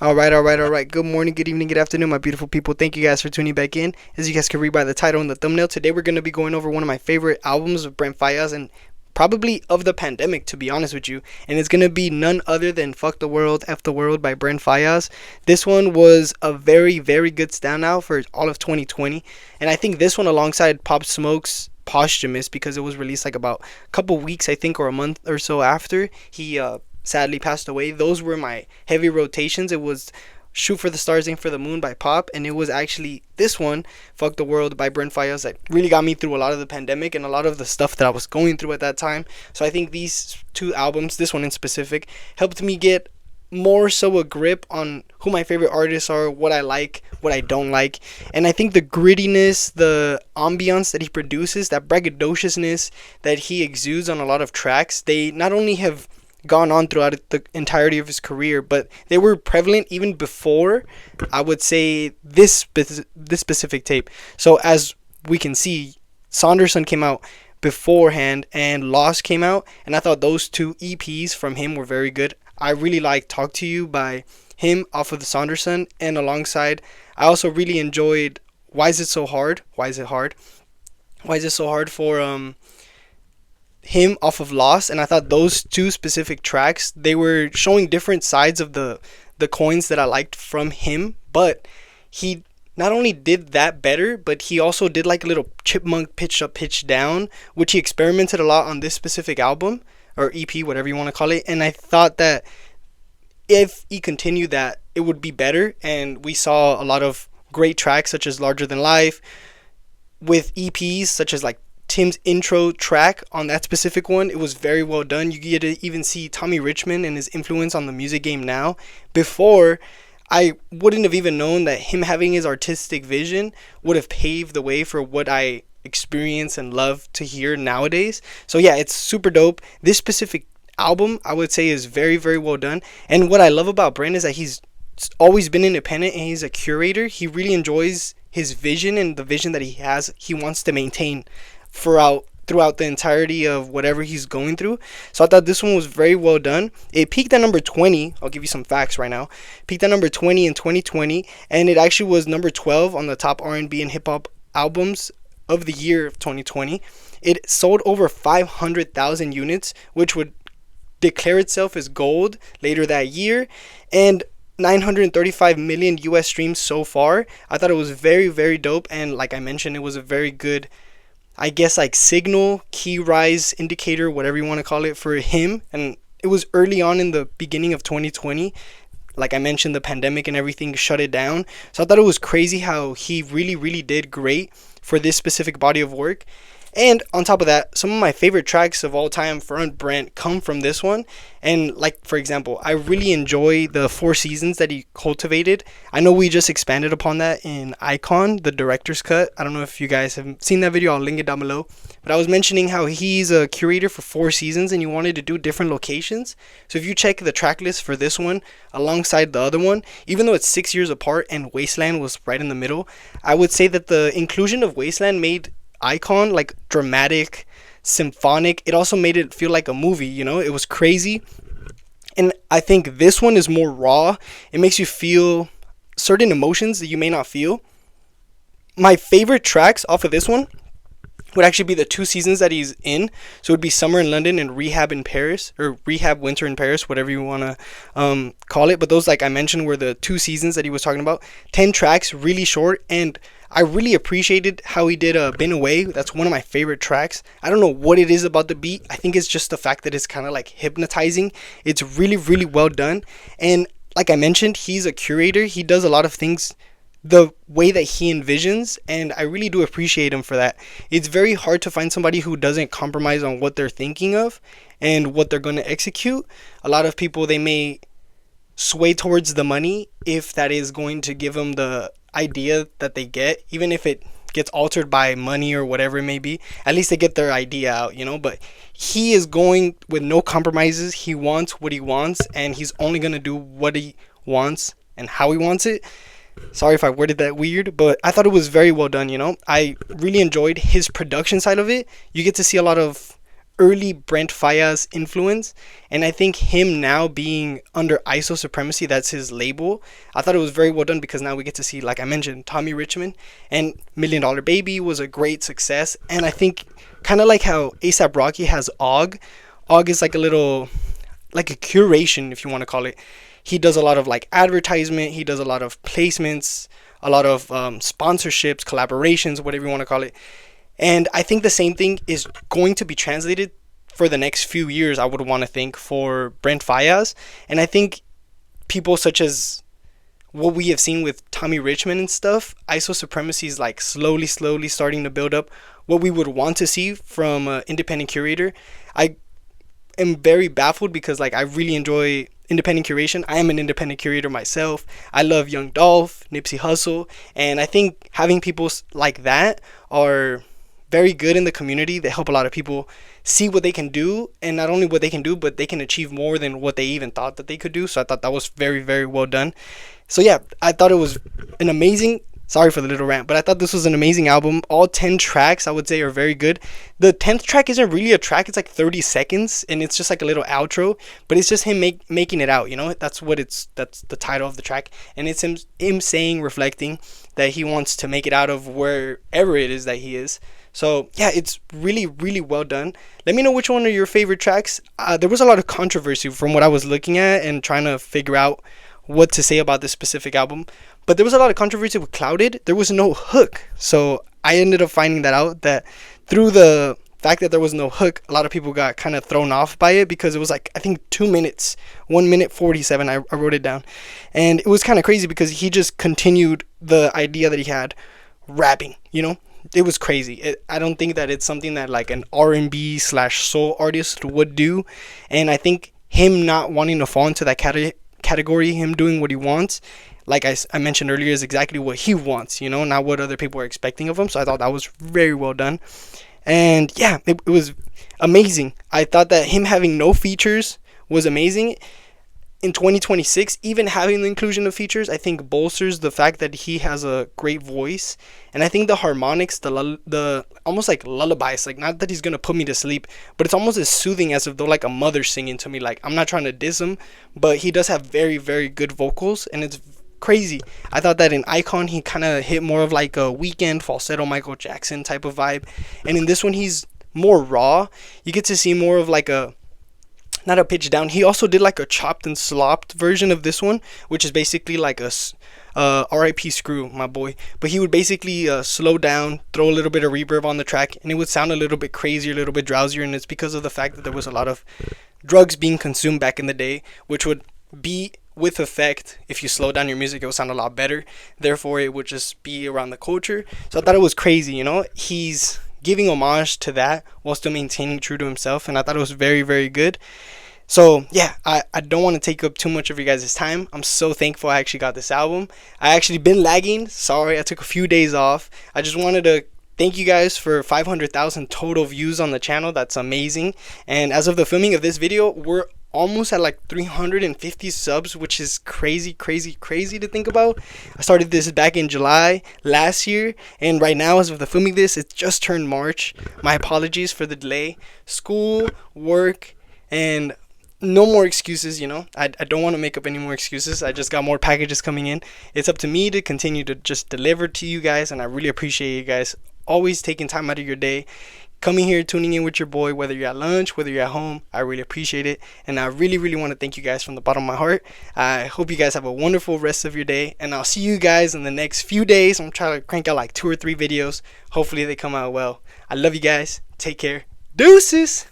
All right. Good morning, good evening, good afternoon, my beautiful people. Thank you guys for tuning back in. As you guys can read by the title and the thumbnail, today we're going to be going over one of my favorite albums of Brent Faiyaz and probably of the pandemic, to be honest with you. And it's going to be none other than Fuck the World, F the World by Brent Faiyaz. This one was a very, very good standout for all of 2020. And I think this one, alongside Pop Smoke's Posthumous, because it was released like about a couple weeks, I think, or a month or so after he sadly passed away. Those were my heavy rotations. It was Shoot for the Stars, Aim for the Moon by Pop, and it was actually this one, Fuck the World by Brent Faiyaz, that really got me through a lot of the pandemic and a lot of the stuff that I was going through at that time. So I think these two albums, this one in specific, helped me get more so a grip on who my favorite artists are, what I like, what I don't like. And I think the grittiness, the ambiance that he produces, that braggadociousness that he exudes on a lot of tracks, they not only have gone on throughout the entirety of his career, but they were prevalent even before, I would say, this specific tape. So as we can see, Saunderson came out beforehand and Lost came out, and I thought those two EPs from him were very good. I really like Talk to You by him off of the Saunderson, and alongside, I also really enjoyed Why Is It So Hard? Why Is It Hard? Why Is It So Hard for him off of Lost. And I thought those two specific tracks, they were showing different sides of the coins that I liked from him, but he not only did that better, but he also did like a little chipmunk pitch up, pitch down, which he experimented a lot on this specific album or EP, whatever you want to call it. And I thought that if he continued that, it would be better. And we saw a lot of great tracks such as Larger Than Life, with EPs such as like Tim's intro track on that specific one. It was very well done. You get to even see Tommy Richmond and his influence on the music game now. Before, I wouldn't have even known that him having his artistic vision would have paved the way for what I experience and love to hear nowadays. So yeah, it's super dope. This specific album, I would say, is very, very well done. And what I love about Brent is that he's always been independent and he's a curator. He really enjoys his vision, and the vision that he has, he wants to maintain throughout the entirety of whatever he's going through. So I thought this one was very well done. It peaked at number 20. I'll give you some facts right now. Peaked at number 20 in 2020, and it actually was number 12 on the top R&B and hip hop albums of the year of 2020. It sold over 500,000 units, which would declare itself as gold later that year, and 935 million US streams so far. I thought it was very, very dope, and like I mentioned, it was a very good, I guess, like signal, key rise indicator, whatever you want to call it, for him. And it was early on in the beginning of 2020. Like I mentioned, the pandemic and everything shut it down. So I thought it was crazy how he really, really did great for this specific body of work. And on top of that, some of my favorite tracks of all time from Brent come from this one. And like, for example, I really enjoy the Four Seasons that he cultivated. I know we just expanded upon that in Icon, the director's cut. I don't know if you guys have seen that video. I'll link it down below. But I was mentioning how he's a curator for Four Seasons and he wanted to do different locations. So if you check the track list for this one alongside the other one, even though it's 6 years apart and Wasteland was right in the middle, I would say that the inclusion of Wasteland made Icon like dramatic, symphonic. It also made it feel like a movie, it was crazy. And I think this one is more raw. It makes you feel certain emotions that you may not feel. My favorite tracks off of this one would actually be the 2 seasons that he's in. So it would be Summer in London and Rehab in Paris, or Rehab Winter in Paris, whatever you want to call it. But those, like I mentioned, were the 2 seasons that he was talking about. 10 tracks, really short, and I really appreciated how he did Been Away. That's one of my favorite tracks. I don't know what it is about the beat. I think it's just the fact that it's kind of like hypnotizing. It's really, really well done. And like I mentioned, he's a curator. He does a lot of things the way that he envisions, and I really do appreciate him for that. It's very hard to find somebody who doesn't compromise on what they're thinking of and what they're going to execute. A lot of people, they may sway towards the money if that is going to give them the idea that they get, even if it gets altered by money or whatever it may be. At least they get their idea out, but he is going with no compromises. He wants what he wants, and he's only going to do what he wants and how he wants it. Sorry if I worded that weird, but I thought it was very well done. I really enjoyed his production side of it. You get to see a lot of early Brent Faiyaz influence, and I think him now being under ISO Supremacy, that's his label. I thought it was very well done because now we get to see, like I mentioned, Tommy Richmond, and Million Dollar Baby was a great success. And I think kind of like how ASAP Rocky has Og is like a little, like a curation, if you want to call it. He does a lot of like advertisement, he does a lot of placements, a lot of sponsorships, collaborations, whatever you want to call it. And I think the same thing is going to be translated for the next few years, I would want to think, for Brent Faiyaz. And I think people such as what we have seen with Tommy Richmond and stuff, ISO Supremacy is like slowly starting to build up what we would want to see from an independent curator. I am very baffled because like I really enjoy independent curation. I am an independent curator myself. I love Young Dolph, Nipsey Hussle, and I think having people like that are very good in the community. They help a lot of people see what they can do, and not only what they can do, but they can achieve more than what they even thought that they could do. So I thought that was very well done. So yeah, I thought it was an amazing, sorry for the little rant, but I thought this was an amazing album. All 10 tracks I would say are very good. The 10th track isn't really a track, it's like 30 seconds, and it's just like a little outro, but it's just him making it out, you know. That's the title of the track, and it's him saying, reflecting that he wants to make it out of wherever it is that he is. So yeah, it's really well done. Let me know which one are your favorite tracks. There was a lot of controversy from what I was looking at and trying to figure out what to say about this specific album, but there was a lot of controversy with Clouded. There was no hook, so I ended up finding that out, that through the fact that there was no hook, a lot of people got kind of thrown off by it because it was like, I think 2 minutes, 1 minute 47. I wrote it down, and it was kind of crazy because he just continued the idea that he had rapping, you know. It was crazy. I don't think that it's something that like an R&B / soul artist would do, and I think him not wanting to fall into that category, him doing what he wants, like I mentioned earlier, is exactly what he wants, you know, not what other people are expecting of him. So I thought that was very well done, and yeah, it was amazing. I thought that him having no features was amazing. In 2026, even having the inclusion of features, I think bolsters the fact that he has a great voice. And I think the harmonics, the almost like lullabies, like not that he's gonna put me to sleep, but it's almost as soothing as if though like a mother singing to me. Like, I'm not trying to diss him, but he does have very good vocals, and it's crazy. I thought that in Icon he kind of hit more of like a Weekend falsetto Michael Jackson type of vibe, and in this one he's more raw. You get to see more of like a, not a pitch down. He also did like a chopped and slopped version of this one, which is basically like a R.I.P. Screw, my boy. But he would basically slow down, throw a little bit of reverb on the track, and it would sound a little bit crazier, a little bit drowsier. And it's because of the fact that there was a lot of drugs being consumed back in the day, which would be with effect. If you slow down your music, it would sound a lot better. Therefore, it would just be around the culture. So I thought it was crazy, you know. He's giving homage to that while still maintaining true to himself, and I thought it was very good. So yeah, I don't want to take up too much of your guys' time. I'm so thankful I actually got this album. I actually been lagging, sorry, I took a few days off. I just wanted to thank you guys for 500,000 total views on the channel. That's amazing. And as of the filming of this video, we're almost at like 350 subs, which is crazy to think about. I started this back in July last year, and right now, as of the filming this, it just turned March. My apologies for the delay. School, work, and no more excuses, you know. I don't want to make up any more excuses. I just got more packages coming in. It's up to me to continue to just deliver to you guys, and I really appreciate you guys always taking time out of your day, coming here, tuning in with your boy, whether you're at lunch, whether you're at home. I really appreciate it, and I really want to thank you guys from the bottom of my heart. I hope you guys have a wonderful rest of your day, and I'll see you guys in the next few days. I'm trying to crank out like 2 or 3 videos. Hopefully they come out well. I love you guys. Take care. Deuces.